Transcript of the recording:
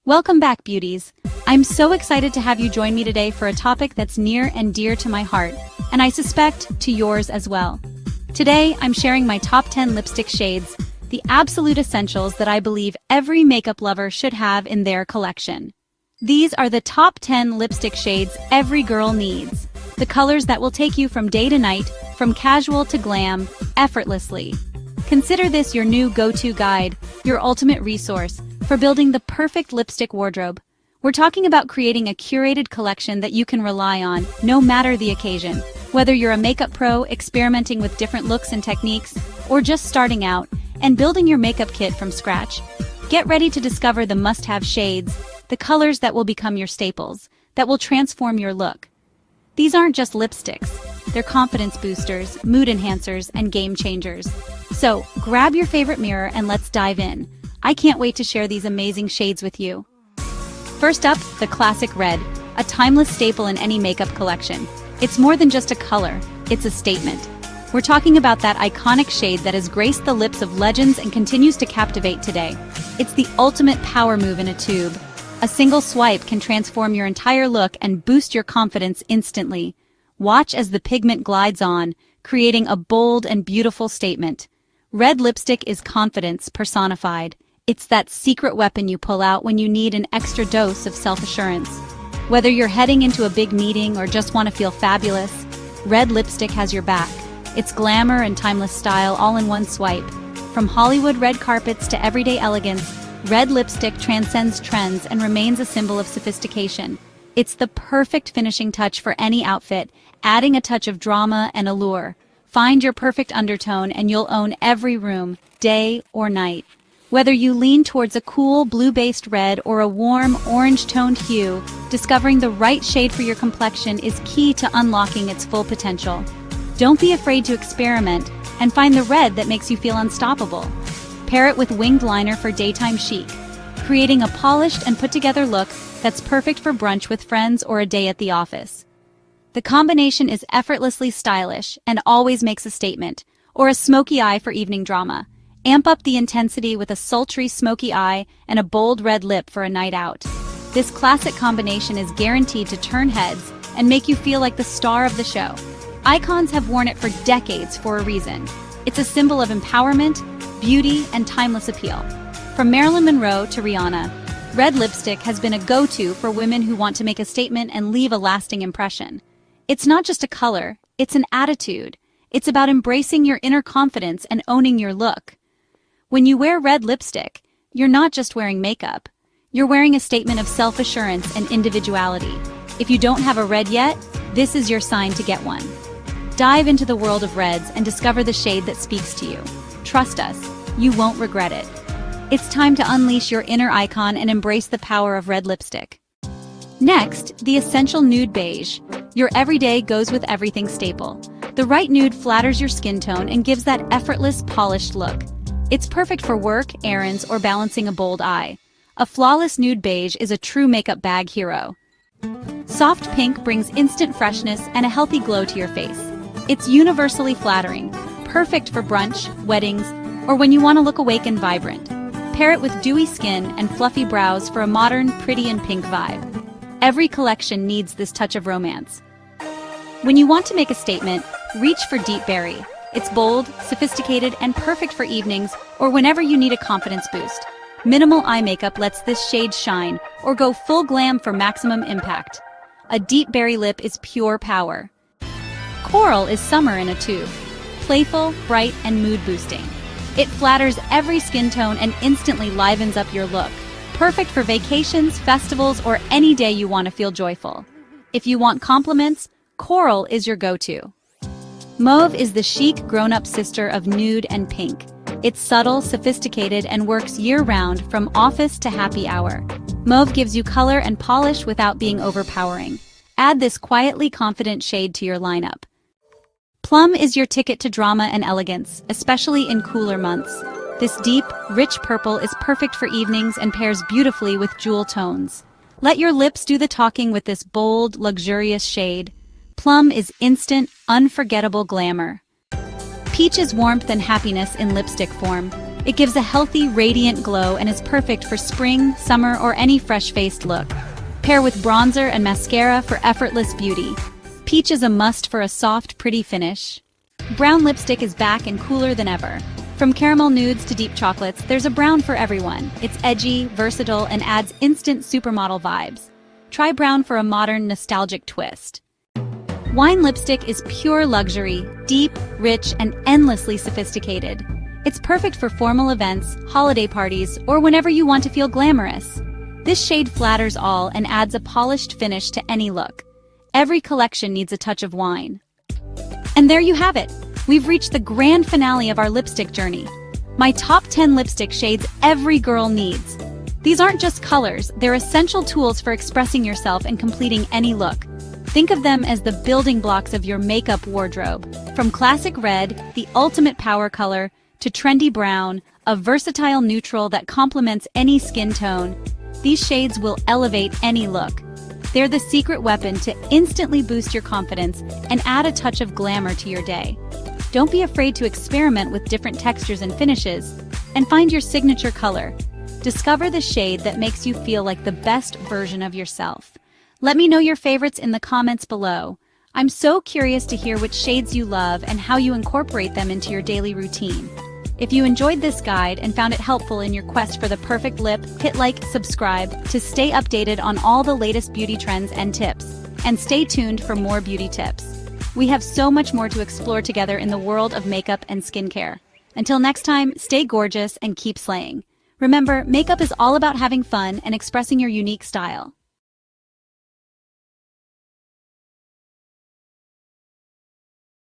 Welcome back, beauties. I'm so excited to have you join me today for a topic that's near and dear to my heart, and I suspect to yours as well. Today, I'm sharing my top 10 lipstick shades, the absolute essentials that I believe every makeup lover should have in their collection. These are the top 10 lipstick shades every girl needs, the colors that will take you from day to night, from casual to glam, effortlessly. Consider this your new go-to guide, your ultimate resource for building the perfect lipstick wardrobe. We're talking about creating a curated collection that you can rely on, no matter the occasion. Whether you're a makeup pro, experimenting with different looks and techniques, or just starting out and building your makeup kit from scratch, get ready to discover the must-have shades, the colors that will become your staples, that will transform your look. These aren't just lipsticks, they're confidence boosters, mood enhancers, and game changers. So, grab your favorite mirror and let's dive in. I can't wait to share these amazing shades with you. First up, the classic red, a timeless staple in any makeup collection. It's more than just a color, it's a statement. We're talking about that iconic shade that has graced the lips of legends and continues to captivate today. It's the ultimate power move in a tube. A single swipe can transform your entire look and boost your confidence instantly. Watch as the pigment glides on, creating a bold and beautiful statement. Red lipstick is confidence personified. It's that secret weapon you pull out when you need an extra dose of self-assurance. Whether you're heading into a big meeting or just want to feel fabulous, red lipstick has your back. It's glamour and timeless style all in one swipe. From Hollywood red carpets to everyday elegance, red lipstick transcends trends and remains a symbol of sophistication. It's the perfect finishing touch for any outfit, adding a touch of drama and allure. Find your perfect undertone and you'll own every room, day or night. Whether you lean towards a cool blue-based red or a warm orange-toned hue, discovering the right shade for your complexion is key to unlocking its full potential. Don't be afraid to experiment and find the red that makes you feel unstoppable. Pair it with winged liner for daytime chic, creating a polished and put-together look that's perfect for brunch with friends or a day at the office. The combination is effortlessly stylish and always makes a statement, or a smoky eye for evening drama. Amp up the intensity with a sultry smoky eye and a bold red lip for a night out. This classic combination is guaranteed to turn heads and make you feel like the star of the show. Icons have worn it for decades for a reason. It's a symbol of empowerment, beauty, and timeless appeal. From Marilyn Monroe to Rihanna, red lipstick has been a go-to for women who want to make a statement and leave a lasting impression. It's not just a color, it's an attitude. It's about embracing your inner confidence and owning your look. When you wear red lipstick, you're not just wearing makeup. You're wearing a statement of self-assurance and individuality. If you don't have a red yet, this is your sign to get one. Dive into the world of reds and discover the shade that speaks to you. Trust us, you won't regret it. It's time to unleash your inner icon and embrace the power of red lipstick. Next, the essential nude beige, your everyday goes with everything staple. The right nude flatters your skin tone and gives that effortless, polished look. It's perfect for work, errands, or balancing a bold eye. A flawless nude beige is a true makeup bag hero. Soft pink brings instant freshness and a healthy glow to your face. It's universally flattering, perfect for brunch, weddings, or when you want to look awake and vibrant. Pair it with dewy skin and fluffy brows for a modern, pretty, and pink vibe. Every collection needs this touch of romance. When you want to make a statement, reach for deep berry. It's bold, sophisticated, and perfect for evenings or whenever you need a confidence boost. Minimal eye makeup lets this shade shine, or go full glam for maximum impact. A deep berry lip is pure power. Coral is summer in a tube. Playful, bright, and mood-boosting. It flatters every skin tone and instantly livens up your look. Perfect for vacations, festivals, or any day you want to feel joyful. If you want compliments, coral is your go-to. Mauve is the chic, grown-up sister of nude and pink. It's subtle, sophisticated, and works year-round from office to happy hour. Mauve gives you color and polish without being overpowering. Add this quietly confident shade to your lineup. Plum is your ticket to drama and elegance, especially in cooler months. This deep, rich purple is perfect for evenings and pairs beautifully with jewel tones. Let your lips do the talking with this bold, luxurious shade. Plum is instant, unforgettable glamour. Peach is warmth and happiness in lipstick form. It gives a healthy, radiant glow and is perfect for spring, summer, or any fresh-faced look. Pair with bronzer and mascara for effortless beauty. Peach is a must for a soft, pretty finish. Brown lipstick is back and cooler than ever. From caramel nudes to deep chocolates, there's a brown for everyone. It's edgy, versatile, and adds instant supermodel vibes. Try brown for a modern, nostalgic twist. Wine lipstick is pure luxury, deep, rich, and endlessly sophisticated. It's perfect for formal events, holiday parties, or whenever you want to feel glamorous. This shade flatters all and adds a polished finish to any look. Every collection needs a touch of wine. And there you have it. We've reached the grand finale of our lipstick journey. My top 10 lipstick shades every girl needs. These aren't just colors, they're essential tools for expressing yourself and completing any look. Think of them as the building blocks of your makeup wardrobe. From classic red, the ultimate power color, to trendy brown, a versatile neutral that complements any skin tone, these shades will elevate any look. They're the secret weapon to instantly boost your confidence and add a touch of glamour to your day. Don't be afraid to experiment with different textures and finishes, and find your signature color. Discover the shade that makes you feel like the best version of yourself. Let me know your favorites in the comments below. I'm so curious to hear which shades you love and how you incorporate them into your daily routine. If you enjoyed this guide and found it helpful in your quest for the perfect lip, hit like, subscribe to stay updated on all the latest beauty trends and tips. And stay tuned for more beauty tips. We have so much more to explore together in the world of makeup and skincare. Until next time, stay gorgeous and keep slaying. Remember, makeup is all about having fun and expressing your unique style.